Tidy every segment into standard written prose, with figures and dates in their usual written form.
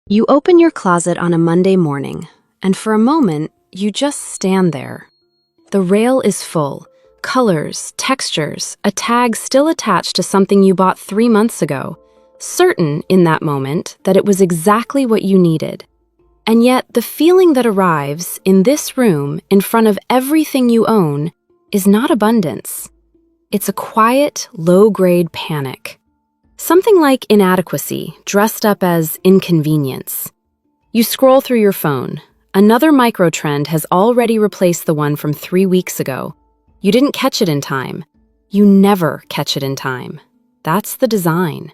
You open your closet on a Monday morning, and for a moment, you just stand there. The rail is full, colors, textures, a tag still attached to something you bought 3 months ago, certain in that moment that it was exactly what you needed. And yet, the feeling that arrives in this room in front of everything you own is not abundance. It's a quiet, low-grade panic. Something like inadequacy dressed up as inconvenience. You scroll through your phone. Another microtrend has already replaced the one from 3 weeks ago. You didn't catch it in time. You never catch it in time. That's the design.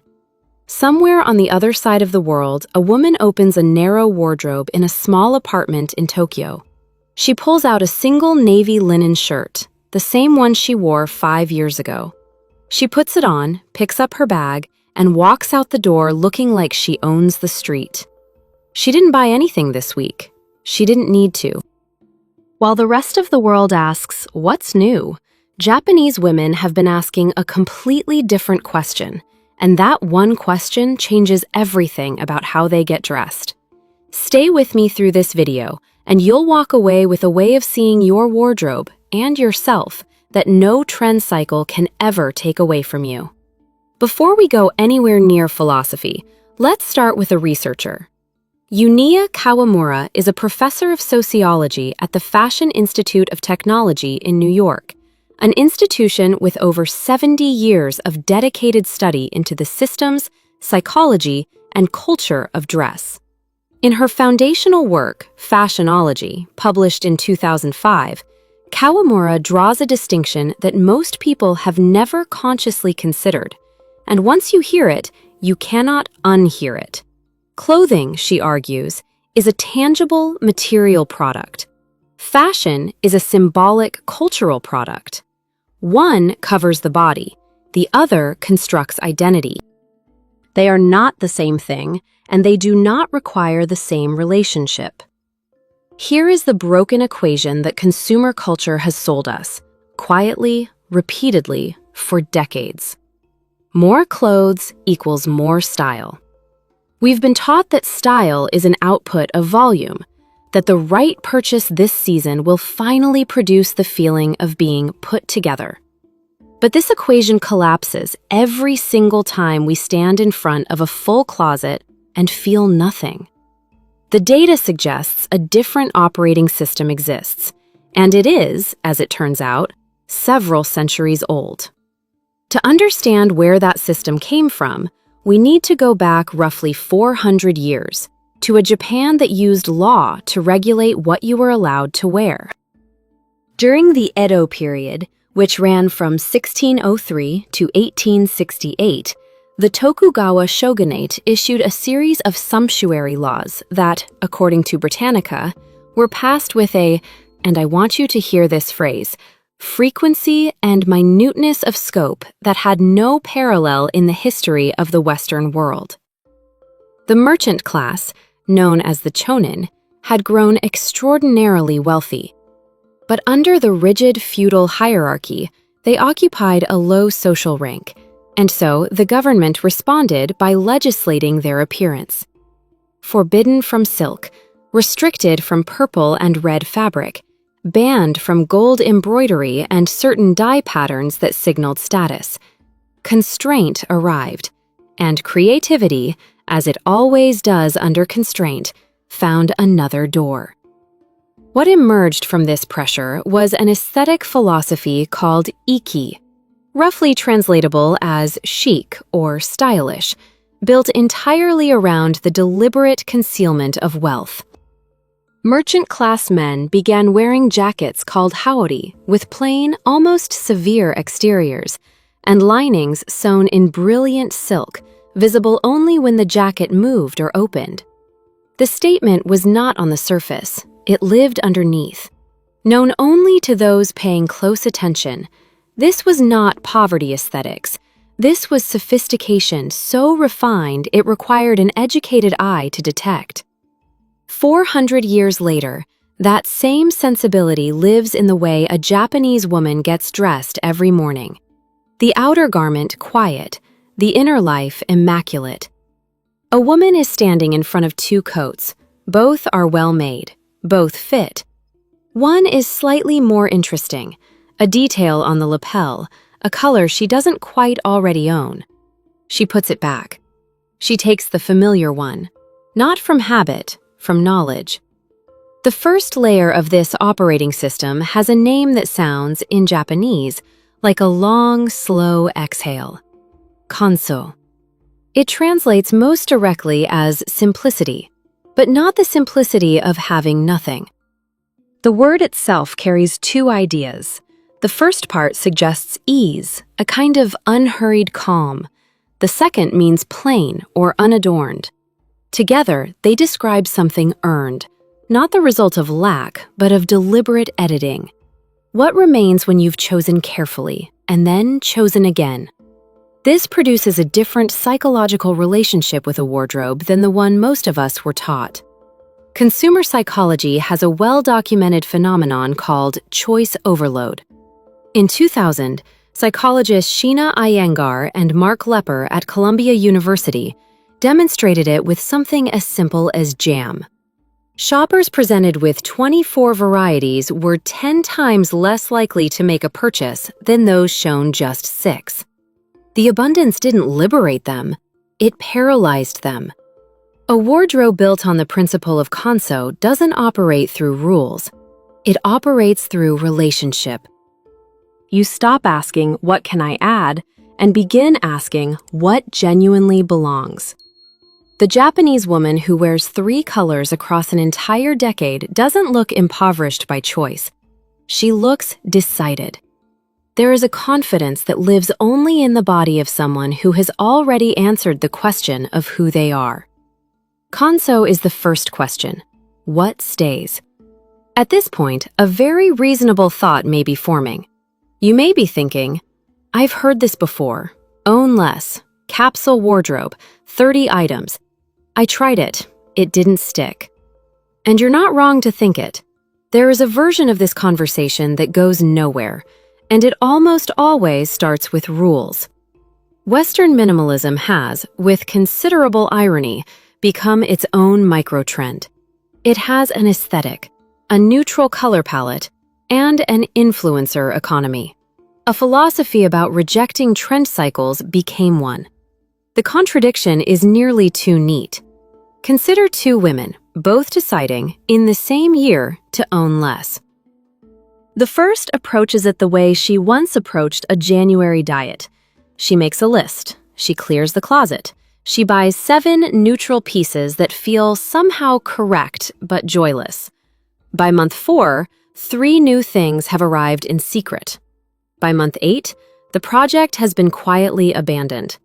Somewhere on the other side of the world, a woman opens a narrow wardrobe in a small apartment in Tokyo. She pulls out a single navy linen shirt, the same one she wore 5 years ago. She puts it on, picks up her bag, and walks out the door looking like she owns the street. She didn't buy anything this week. She didn't need to. While the rest of the world asks, what's new? Japanese women have been asking a completely different question, and that one question changes everything about how they get dressed. Stay with me through this video, and you'll walk away with a way of seeing your wardrobe and yourself that no trend cycle can ever take away from you. Before we go anywhere near philosophy, let's start with a researcher. Yunia Kawamura is a professor of sociology at the Fashion Institute of Technology in New York, an institution with over 70 years of dedicated study into the systems, psychology, and culture of dress. In her foundational work, Fashionology, published in 2005, Kawamura draws a distinction that most people have never consciously considered, and once you hear it, you cannot unhear it. Clothing, she argues, is a tangible material product. Fashion is a symbolic cultural product. One covers the body, the other constructs identity. They are not the same thing, and they do not require the same relationship. Here is the broken equation that consumer culture has sold us, quietly, repeatedly, for decades. More clothes equals more style. We've been taught that style is an output of volume, that the right purchase this season will finally produce the feeling of being put together. But this equation collapses every single time we stand in front of a full closet and feel nothing. The data suggests a different operating system exists, and it is, as it turns out, several centuries old. To understand where that system came from, we need to go back roughly 400 years, to a Japan that used law to regulate what you were allowed to wear. During the Edo period, which ran from 1603 to 1868, the Tokugawa shogunate issued a series of sumptuary laws that, according to Britannica, were passed with a, and I want you to hear this phrase, frequency and minuteness of scope that had no parallel in the history of the Western world. The merchant class, known as the chonin, had grown extraordinarily wealthy. But under the rigid feudal hierarchy, they occupied a low social rank, and so the government responded by legislating their appearance. Forbidden from silk, restricted from purple and red fabric, banned from gold embroidery and certain dye patterns that signaled status. Constraint arrived, and creativity, as it always does under constraint, found another door. What emerged from this pressure was an aesthetic philosophy called Ikki, roughly translatable as chic or stylish, built entirely around the deliberate concealment of wealth. Merchant-class men began wearing jackets called haori with plain, almost severe exteriors, and linings sewn in brilliant silk, visible only when the jacket moved or opened. The statement was not on the surface, it lived underneath. Known only to those paying close attention, this was not poverty aesthetics. This was sophistication so refined it required an educated eye to detect. 400 years later, that same sensibility lives in the way a Japanese woman gets dressed every morning. The outer garment quiet, the inner life immaculate. A woman is standing in front of two coats. Both are well made. Both fit. One is slightly more interesting, a detail on the lapel, a color she doesn't quite already own. She puts it back. She takes the familiar one, not from habit, from knowledge. The first layer of this operating system has a name that sounds, in Japanese, like a long, slow exhale. Kanso. It translates most directly as simplicity, but not the simplicity of having nothing. The word itself carries two ideas. The first part suggests ease, a kind of unhurried calm. The second means plain or unadorned. Together, they describe something earned, not the result of lack, but of deliberate editing. What remains when you've chosen carefully, and then chosen again? This produces a different psychological relationship with a wardrobe than the one most of us were taught. Consumer psychology has a well-documented phenomenon called choice overload. In 2000, psychologists Sheena Iyengar and Mark Lepper at Columbia University demonstrated it with something as simple as jam. Shoppers presented with 24 varieties were 10 times less likely to make a purchase than those shown just 6. The abundance didn't liberate them, it paralyzed them. A wardrobe built on the principle of Kanso doesn't operate through rules. It operates through relationship. You stop asking, "What can I add?" and begin asking, "What genuinely belongs?" The Japanese woman who wears 3 colors across an entire decade doesn't look impoverished by choice. She looks decided. There is a confidence that lives only in the body of someone who has already answered the question of who they are. Kanso is the first question. What stays? At this point, a very reasonable thought may be forming. You may be thinking, I've heard this before. Own less. Capsule wardrobe. 30 items. I tried it. It didn't stick. And you're not wrong to think it. There is a version of this conversation that goes nowhere, and it almost always starts with rules. Western minimalism has, with considerable irony, become its own microtrend. It has an aesthetic, a neutral color palette, and an influencer economy. A philosophy about rejecting trend cycles became one. The contradiction is nearly too neat. Consider 2 women, both deciding, in the same year, to own less. The first approaches it the way she once approached a January diet. She makes a list. She clears the closet. She buys 7 neutral pieces that feel somehow correct but joyless. By month 4, 3 new things have arrived in secret. By month 8, the project has been quietly abandoned.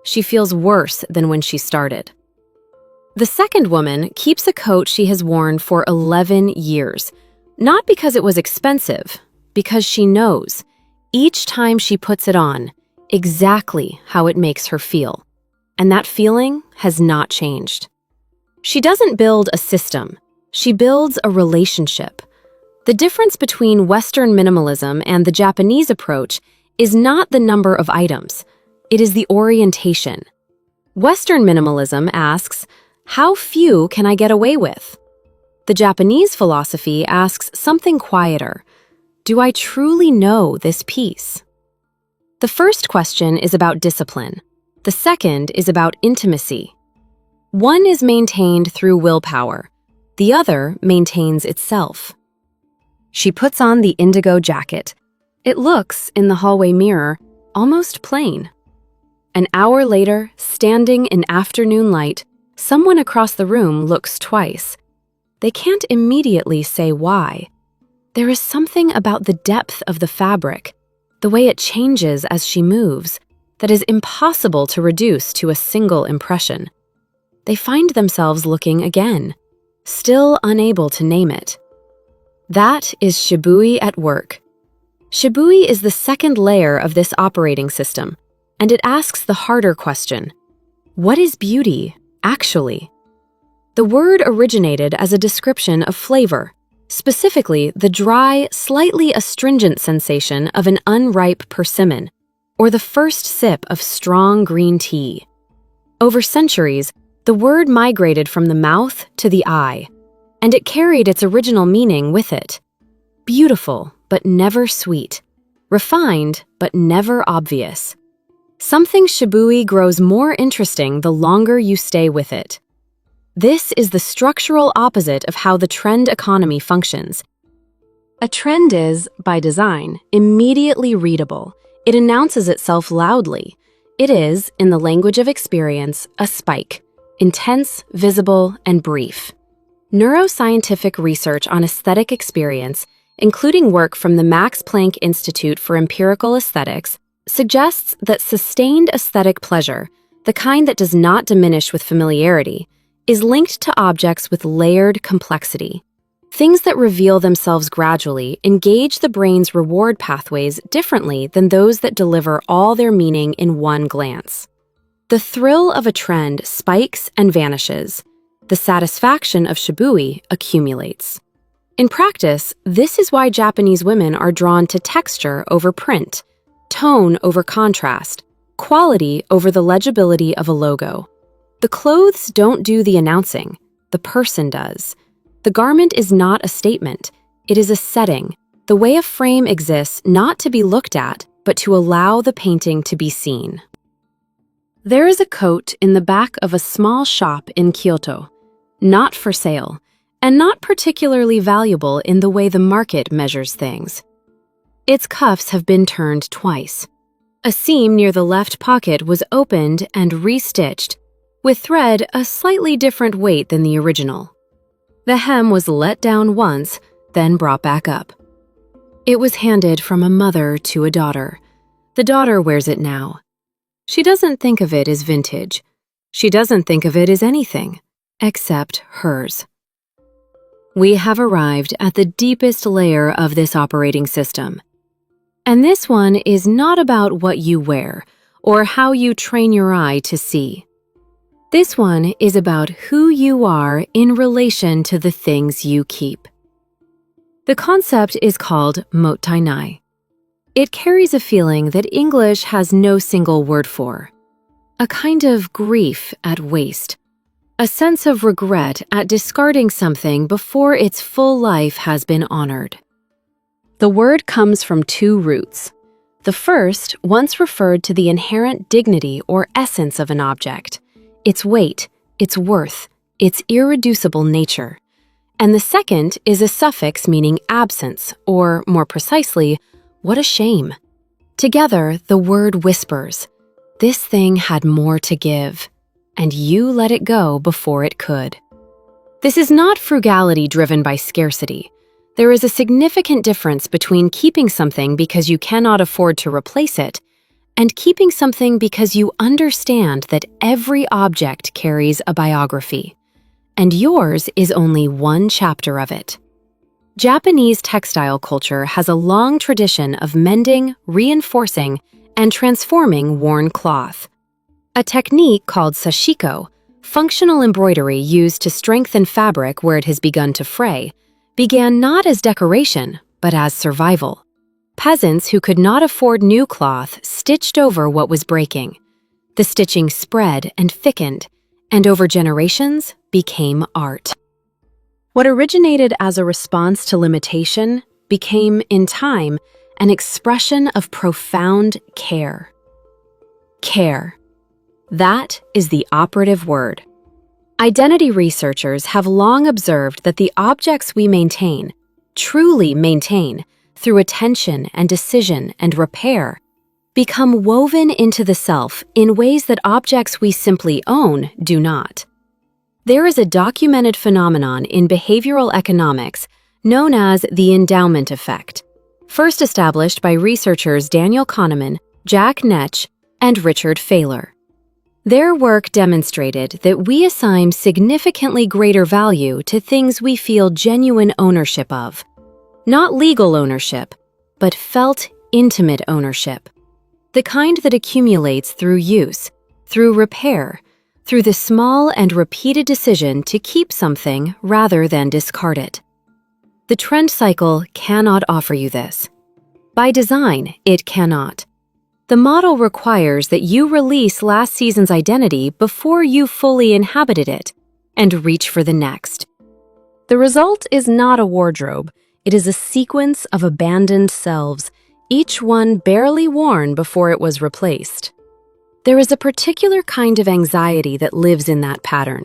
She feels worse than when she started. The second woman keeps a coat she has worn for 11 years, not because it was expensive, because she knows, each time she puts it on, exactly how it makes her feel. And that feeling has not changed. She doesn't build a system. She builds a relationship. The difference between Western minimalism and the Japanese approach is not the number of items. It is the orientation. Western minimalism asks, how few can I get away with? The Japanese philosophy asks something quieter. Do I truly know this piece? The first question is about discipline. The second is about intimacy. One is maintained through willpower. The other maintains itself. She puts on the indigo jacket. It looks, in the hallway mirror, almost plain. An hour later, standing in afternoon light, someone across the room looks twice. They can't immediately say why. There is something about the depth of the fabric, the way it changes as she moves, that is impossible to reduce to a single impression. They find themselves looking again, still unable to name it. That is Shibui at work. Shibui is the second layer of this operating system, and it asks the harder question. What is beauty, actually? The word originated as a description of flavor, specifically the dry, slightly astringent sensation of an unripe persimmon, or the first sip of strong green tea. Over centuries, The word migrated from the mouth to the eye, and it carried its original meaning with it. Beautiful, but never sweet. Refined, but never obvious. Something Shibui grows more interesting the longer you stay with it. This is the structural opposite of how the trend economy functions. A trend is, by design, immediately readable. It announces itself loudly. It is, in the language of experience, a spike. Intense, visible, and brief. Neuroscientific research on aesthetic experience, including work from the Max Planck Institute for Empirical Aesthetics, suggests that sustained aesthetic pleasure, the kind that does not diminish with familiarity, is linked to objects with layered complexity. Things that reveal themselves gradually engage the brain's reward pathways differently than those that deliver all their meaning in one glance. The thrill of a trend spikes and vanishes. The satisfaction of Shibui accumulates. In practice, this is why Japanese women are drawn to texture over print, tone over contrast, quality over the legibility of a logo. The clothes don't do the announcing, the person does. The garment is not a statement, it is a setting, the way a frame exists not to be looked at, but to allow the painting to be seen. There is a coat in the back of a small shop in Kyoto, not for sale, and not particularly valuable in the way the market measures things. Its cuffs have been turned twice. A seam near the left pocket was opened and restitched, with thread a slightly different weight than the original. The hem was let down once, then brought back up. It was handed from a mother to a daughter. The daughter wears it now. She doesn't think of it as vintage. She doesn't think of it as anything, except hers. We have arrived at the deepest layer of this operating system. And this one is not about what you wear or how you train your eye to see. This one is about who you are in relation to the things you keep. The concept is called Mottainai. It carries a feeling that English has no single word for. A kind of grief at waste. A sense of regret at discarding something before its full life has been honored. The word comes from two roots. The first once referred to the inherent dignity or essence of an object, its weight, its worth, its irreducible nature. And the second is a suffix meaning absence, or more precisely, what a shame. Together, the word whispers, this thing had more to give, and you let it go before it could. This is not frugality driven by scarcity. There is a significant difference between keeping something because you cannot afford to replace it and keeping something because you understand that every object carries a biography, and yours is only one chapter of it. Japanese textile culture has a long tradition of mending, reinforcing, and transforming worn cloth. A technique called sashiko, functional embroidery used to strengthen fabric where it has begun to fray, began not as decoration, but as survival. Peasants who could not afford new cloth stitched over what was breaking. The stitching spread and thickened, and over generations became art. What originated as a response to limitation became, in time, an expression of profound care. Care. That is the operative word. Identity researchers have long observed that the objects we maintain, truly maintain, through attention and decision and repair, become woven into the self in ways that objects we simply own do not. There is a documented phenomenon in behavioral economics known as the endowment effect, first established by researchers Daniel Kahneman, Jack Netsch, and Richard Thaler. Their work demonstrated that we assign significantly greater value to things we feel genuine ownership of. Not legal ownership, but felt intimate ownership. The kind that accumulates through use, through repair, through the small and repeated decision to keep something rather than discard it. The trend cycle cannot offer you this. By design, it cannot. The model requires that you release last season's identity before you fully inhabited it and reach for the next. The result is not a wardrobe. It is a sequence of abandoned selves, each one barely worn before it was replaced. There is a particular kind of anxiety that lives in that pattern.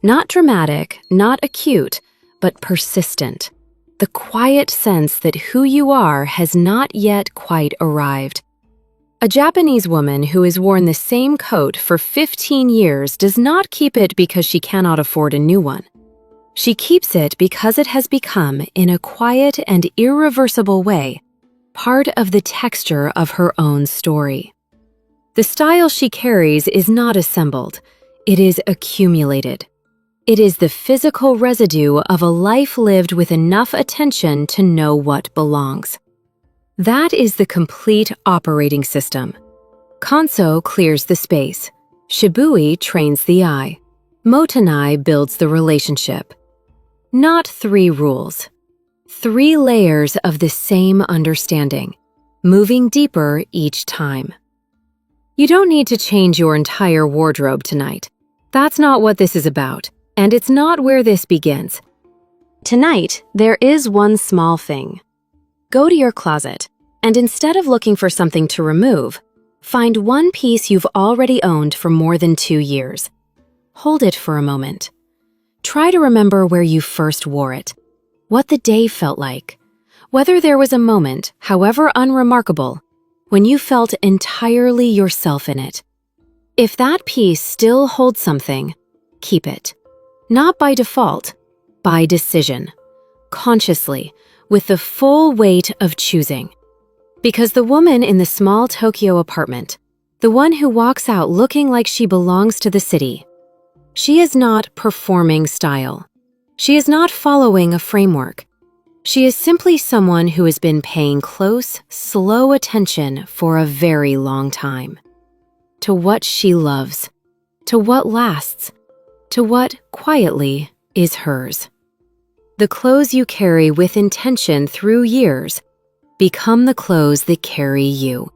Not dramatic, not acute, but persistent. The quiet sense that who you are has not yet quite arrived. A Japanese woman who has worn the same coat for 15 years does not keep it because she cannot afford a new one. She keeps it because it has become, in a quiet and irreversible way, part of the texture of her own story. The style she carries is not assembled, it is accumulated. It is the physical residue of a life lived with enough attention to know what belongs. That is the complete operating system. Kanso clears the space. Shibui trains the eye. Mottainai builds the relationship. Not 3 rules. 3 layers of the same understanding, moving deeper each time. You don't need to change your entire wardrobe tonight. That's not what this is about, and it's not where this begins. Tonight, there is one small thing. Go to your closet, and instead of looking for something to remove, find one piece you've already owned for more than 2 years. Hold it for a moment. Try to remember where you first wore it, what the day felt like, whether there was a moment, however unremarkable, when you felt entirely yourself in it. If that piece still holds something, keep it. Not by default, by decision, consciously, with the full weight of choosing. Because the woman in the small Tokyo apartment, the one who walks out looking like she belongs to the city, she is not performing style. She is not following a framework. She is simply someone who has been paying close, slow attention for a very long time. To what she loves, to what lasts, to what, quietly, is hers. The clothes you carry with intention through years become the clothes that carry you.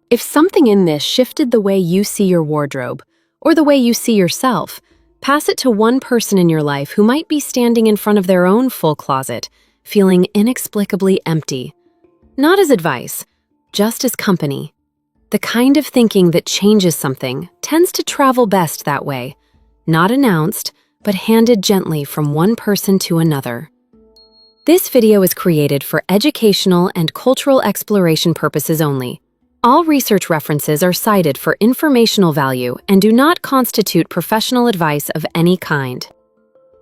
If something in this shifted the way you see your wardrobe, or the way you see yourself, pass it to one person in your life who might be standing in front of their own full closet, feeling inexplicably empty. Not as advice, just as company. The kind of thinking that changes something tends to travel best that way, not announced, but handed gently from one person to another. This video is created for educational and cultural exploration purposes only. All research references are cited for informational value and do not constitute professional advice of any kind.